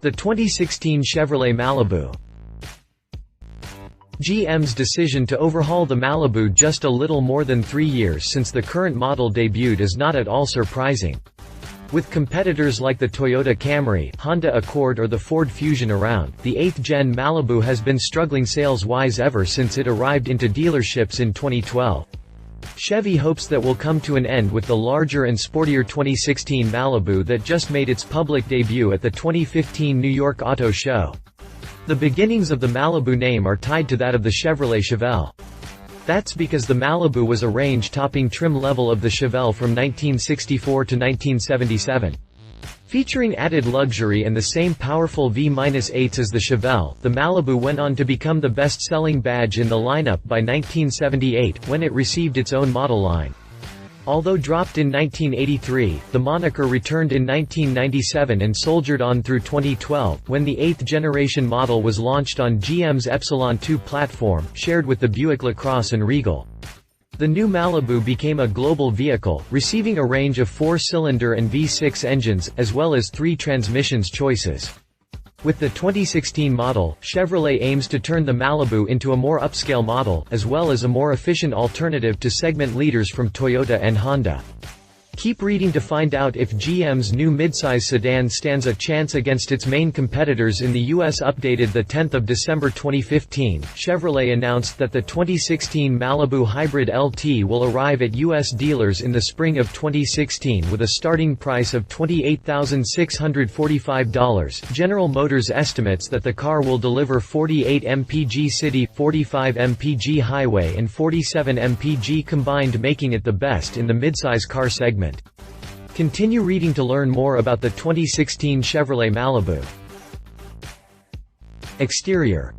The 2016 Chevrolet Malibu. GM's decision to overhaul the Malibu just a little more than 3 years since the current model debuted is not at all surprising. With competitors like the Toyota Camry, Honda Accord or the Ford Fusion around, the 8th-gen Malibu has been struggling sales-wise ever since it arrived into dealerships in 2012. Chevy hopes that will come to an end with the larger and sportier 2016 Malibu that just made its public debut at the 2015 New York Auto Show. The beginnings of the Malibu name are tied to that of the Chevrolet Chevelle. That's because the Malibu was a range-topping trim level of the Chevelle from 1964 to 1977. Featuring added luxury and the same powerful V-8s as the Chevelle, the Malibu went on to become the best-selling badge in the lineup by 1978, when it received its own model line. Although dropped in 1983, the moniker returned in 1997 and soldiered on through 2012, when the 8th-generation model was launched on GM's Epsilon 2 platform, shared with the Buick LaCrosse and Regal. The new Malibu became a global vehicle, receiving a range of 4-cylinder and V6 engines, as well as 3 transmissions choices. With the 2016 model, Chevrolet aims to turn the Malibu into a more upscale model, as well as a more efficient alternative to segment leaders from Toyota and Honda. Keep reading to find out if GM's new midsize sedan stands a chance against its main competitors in the U.S. Updated 10 December 2015, Chevrolet announced that the 2016 Malibu Hybrid LT will arrive at U.S. dealers in the spring of 2016 with a starting price of $28,645. General Motors estimates that the car will deliver 48 mpg city, 45 mpg highway and 47 mpg combined, making it the best in the midsize car segment. Continue reading to learn more about the 2016 Chevrolet Malibu. Exterior.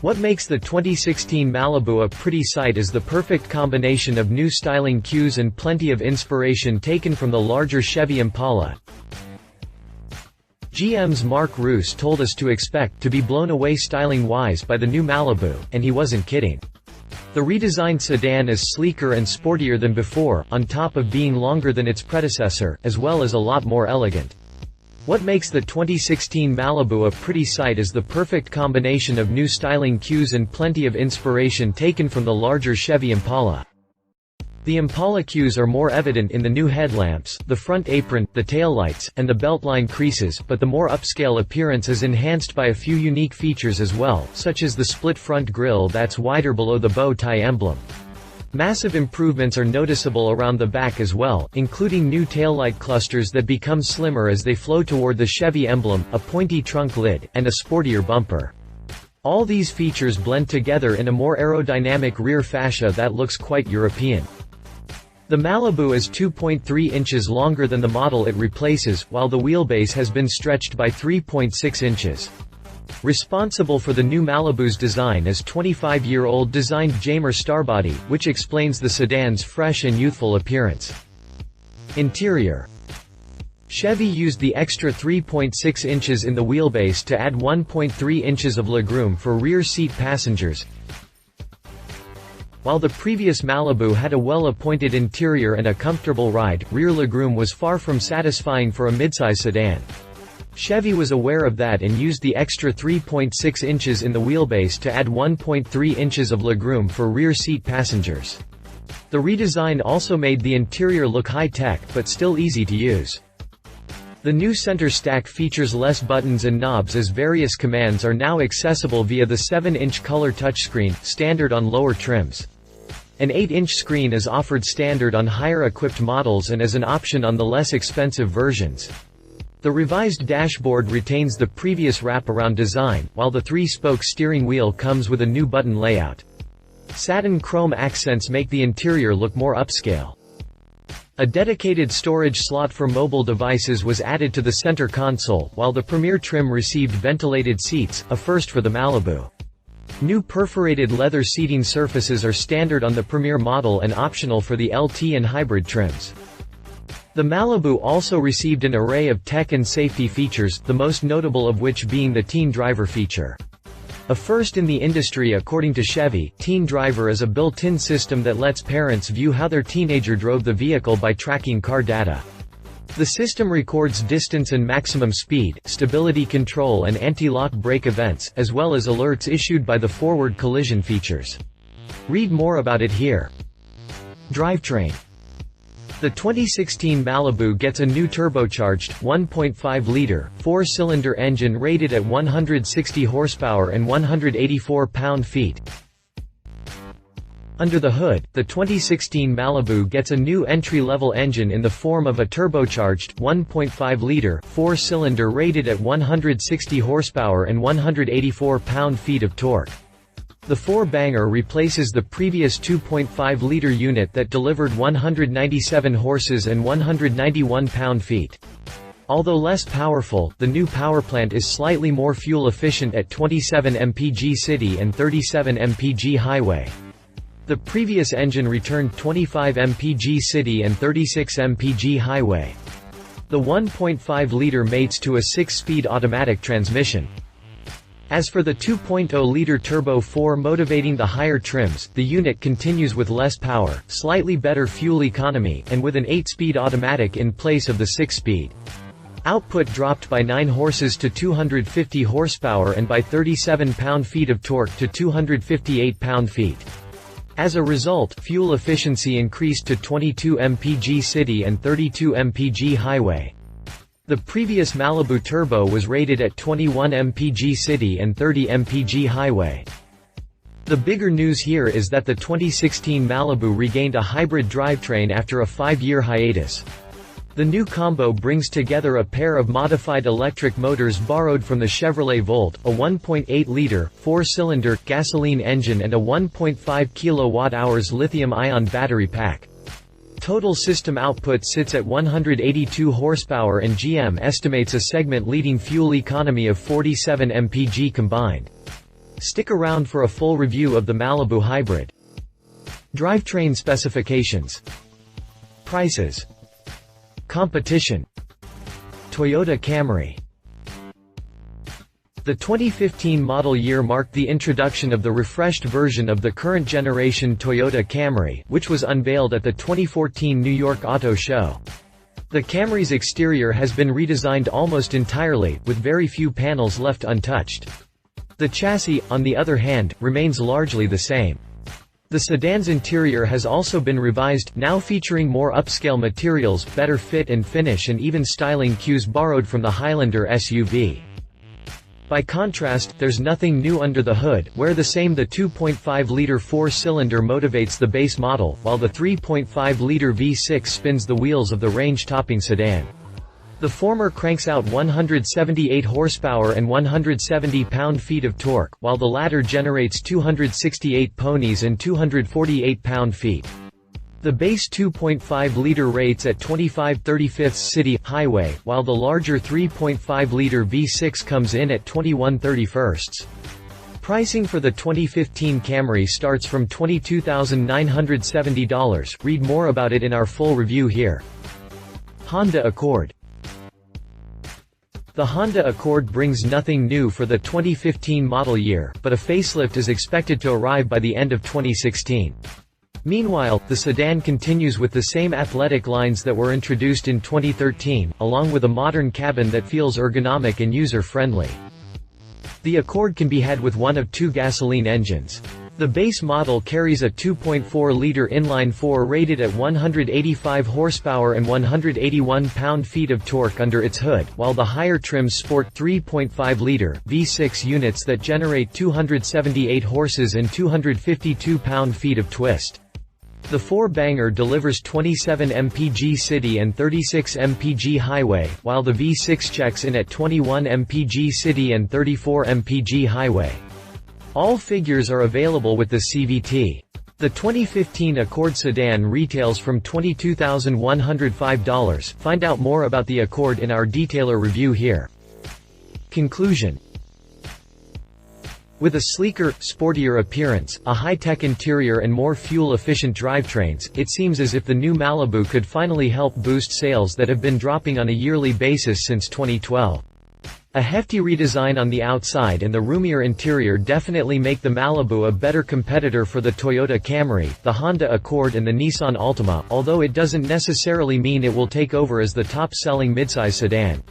What makes the 2016 Malibu a pretty sight is the perfect combination of new styling cues and plenty of inspiration taken from the larger Chevy Impala. GM's Mark Roos told us to expect to be blown away styling-wise by the new Malibu, and he wasn't kidding. The redesigned sedan is sleeker and sportier than before, on top of being longer than its predecessor, as well as a lot more elegant. What makes the 2016 Malibu a pretty sight is the perfect combination of new styling cues and plenty of inspiration taken from the larger Chevy Impala. The Impala cues are more evident in the new headlamps, the front apron, the taillights, and the beltline creases, but the more upscale appearance is enhanced by a few unique features as well, such as the split front grille that's wider below the bow tie emblem. Massive improvements are noticeable around the back as well, including new taillight clusters that become slimmer as they flow toward the Chevy emblem, a pointy trunk lid, and a sportier bumper. All these features blend together in a more aerodynamic rear fascia that looks quite European. The Malibu is 2.3 inches longer than the model it replaces, while the wheelbase has been stretched by 3.6 inches. Responsible for the new Malibu's design is 25-year-old designed Jamer Starbody, which explains the sedan's fresh and youthful appearance. Interior. Chevy used the extra 3.6 inches in the wheelbase to add 1.3 inches of legroom for rear seat passengers. While the previous Malibu had a well-appointed interior and a comfortable ride, rear legroom was far from satisfying for a midsize sedan. Chevy was aware of that and used the extra 3.6 inches in the wheelbase to add 1.3 inches of legroom for rear seat passengers. The redesign also made the interior look high-tech, but still easy to use. The new center stack features less buttons and knobs as various commands are now accessible via the 7-inch color touchscreen, standard on lower trims. An 8-inch screen is offered standard on higher-equipped models and as an option on the less expensive versions. The revised dashboard retains the previous wraparound design, while the 3-spoke steering wheel comes with a new button layout. Satin chrome accents make the interior look more upscale. A dedicated storage slot for mobile devices was added to the center console, while the Premier trim received ventilated seats, a first for the Malibu. New perforated leather seating surfaces are standard on the Premier model and optional for the LT and hybrid trims. The Malibu also received an array of tech and safety features, the most notable of which being the Teen Driver feature. A first in the industry according to Chevy, Teen Driver is a built-in system that lets parents view how their teenager drove the vehicle by tracking car data. The system records distance and maximum speed, stability control and anti-lock brake events, as well as alerts issued by the forward collision features. Read more about it here. Drivetrain. The 2016 Malibu gets a new turbocharged, 1.5-liter, 4-cylinder engine rated at 160 horsepower and 184 pound-feet. Under the hood, the 2016 Malibu gets a new entry-level engine in the form of a turbocharged, 1.5-liter, 4-cylinder rated at 160 horsepower and 184 pound-feet of torque. The 4-banger replaces the previous 2.5-liter unit that delivered 197 horses and 191 pound-feet. Although less powerful, the new powerplant is slightly more fuel-efficient at 27 mpg city and 37 mpg highway. The previous engine returned 25 mpg city and 36 mpg highway. The 1.5-liter mates to a 6-speed automatic transmission. As for the 2.0-liter Turbo 4 motivating the higher trims, the unit continues with less power, slightly better fuel economy, and with an 8-speed automatic in place of the 6-speed. Output dropped by 9 horses to 250 horsepower and by 37 pound-feet of torque to 258 pound-feet. As a result, fuel efficiency increased to 22 mpg city and 32 mpg highway. The previous Malibu Turbo was rated at 21 mpg city and 30 mpg highway. The bigger news here is that the 2016 Malibu regained a hybrid drivetrain after a 5-year hiatus. The new combo brings together a pair of modified electric motors borrowed from the Chevrolet Volt, a 1.8-liter, 4-cylinder, gasoline engine and a 1.5 kWh lithium-ion battery pack. Total system output sits at 182 horsepower and GM estimates a segment-leading fuel economy of 47 mpg combined. Stick around for a full review of the Malibu Hybrid. Drivetrain specifications. Prices. Competition. Toyota Camry. The 2015 model year marked the introduction of the refreshed version of the current generation Toyota Camry, which was unveiled at the 2014 New York Auto Show. The Camry's exterior has been redesigned almost entirely, with very few panels left untouched. The chassis, on the other hand, remains largely the same. The sedan's interior has also been revised, now featuring more upscale materials, better fit and finish and even styling cues borrowed from the Highlander SUV. By contrast, there's nothing new under the hood, where the 2.5-liter 4-cylinder motivates the base model, while the 3.5-liter V6 spins the wheels of the range-topping sedan. The former cranks out 178 horsepower and 170 pound-feet of torque, while the latter generates 268 ponies and 248 pound-feet. The base 2.5-liter rates at 25/35 city, highway, while the larger 3.5-liter V6 comes in at 21/31. Pricing for the 2015 Camry starts from $22,970. Read more about it in our full review here. Honda Accord. The Honda Accord brings nothing new for the 2015 model year, but a facelift is expected to arrive by the end of 2016. Meanwhile, the sedan continues with the same athletic lines that were introduced in 2013, along with a modern cabin that feels ergonomic and user-friendly. The Accord can be had with one of 2 gasoline engines. The base model carries a 2.4-liter inline-4 rated at 185 horsepower and 181 pound-feet of torque under its hood, while the higher trims sport 3.5-liter V6 units that generate 278 horses and 252 pound-feet of twist. The 4-banger delivers 27 mpg city and 36 mpg highway, while the V6 checks in at 21 mpg city and 34 mpg highway. All figures are available with the CVT. The 2015 Accord sedan retails from $22,105. Find out more about the Accord in our detailer review here. Conclusion. With a sleeker, sportier appearance, a high-tech interior and more fuel-efficient drivetrains, it seems as if the new Malibu could finally help boost sales that have been dropping on a yearly basis since 2012. A hefty redesign on the outside and the roomier interior definitely make the Malibu a better competitor for the Toyota Camry, the Honda Accord and the Nissan Altima, although it doesn't necessarily mean it will take over as the top-selling midsize sedan.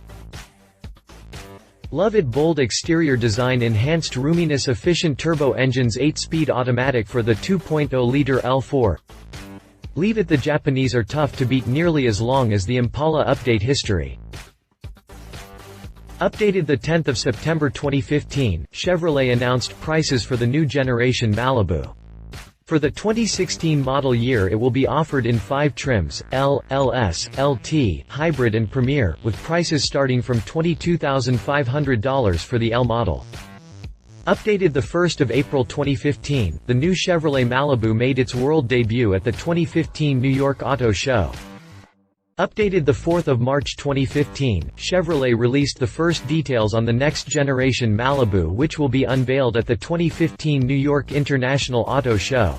Love it bold exterior design, enhanced roominess, efficient turbo engines, 8-speed automatic for the 2.0-liter L4. Leave it, the Japanese are tough to beat, nearly as long as the Impala. Update history. Updated 10 September 2015, Chevrolet announced prices for the new generation Malibu. For the 2016 model year it will be offered in 5 trims, L, LS, LT, Hybrid and Premier, with prices starting from $22,500 for the L model. Updated 1 April 2015, the new Chevrolet Malibu made its world debut at the 2015 New York Auto Show. Updated 4 March 2015, Chevrolet released the first details on the next generation Malibu, which will be unveiled at the 2015 New York International Auto Show.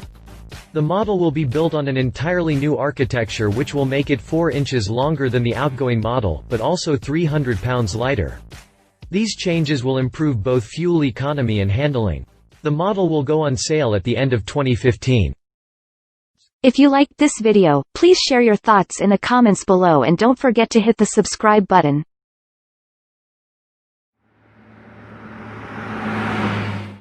The model will be built on an entirely new architecture which will make it 4 inches longer than the outgoing model, but also 300 pounds lighter. These changes will improve both fuel economy and handling. The model will go on sale at the end of 2015. If you liked this video, please share your thoughts in the comments below and don't forget to hit the subscribe button.